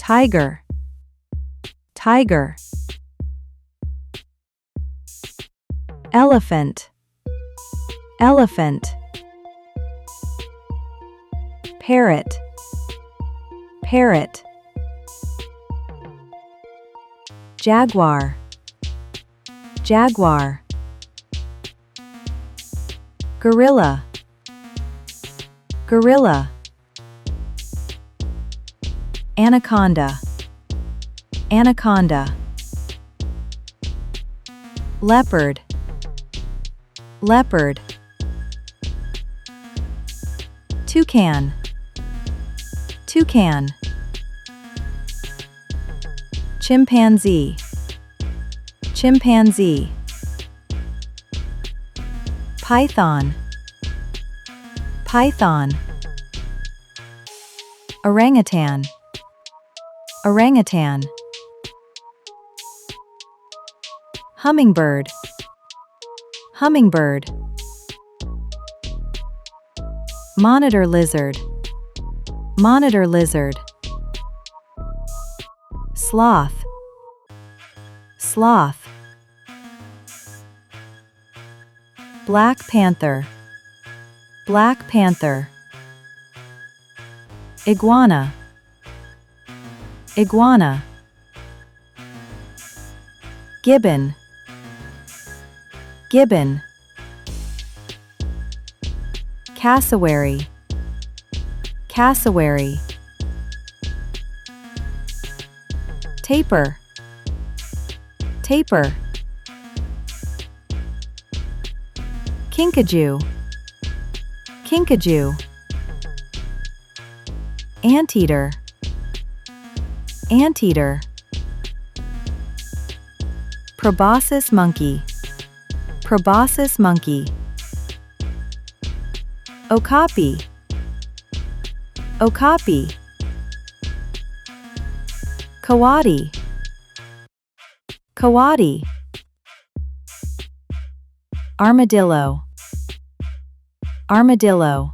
tiger, tiger. Elephant, elephant. Parrot, parrot. Jaguar, jaguar. Gorilla, gorilla. Anaconda, anaconda. Leopard, leopard. Toucan, toucan. Chimpanzee, chimpanzee. Python, python. Orangutan, orangutan. Hummingbird, hummingbird. Monitor lizard, monitor lizard. Sloth, sloth. Black panther, black panther. Iguana, iguana. Gibbon, gibbon. Cassowary, cassowary. Tapir, tapir. Kinkajou, kinkajou. Anteater, anteater. Proboscis monkey, proboscis monkey. Okapi, okapi. Coati, coati. Armadillo, armadillo.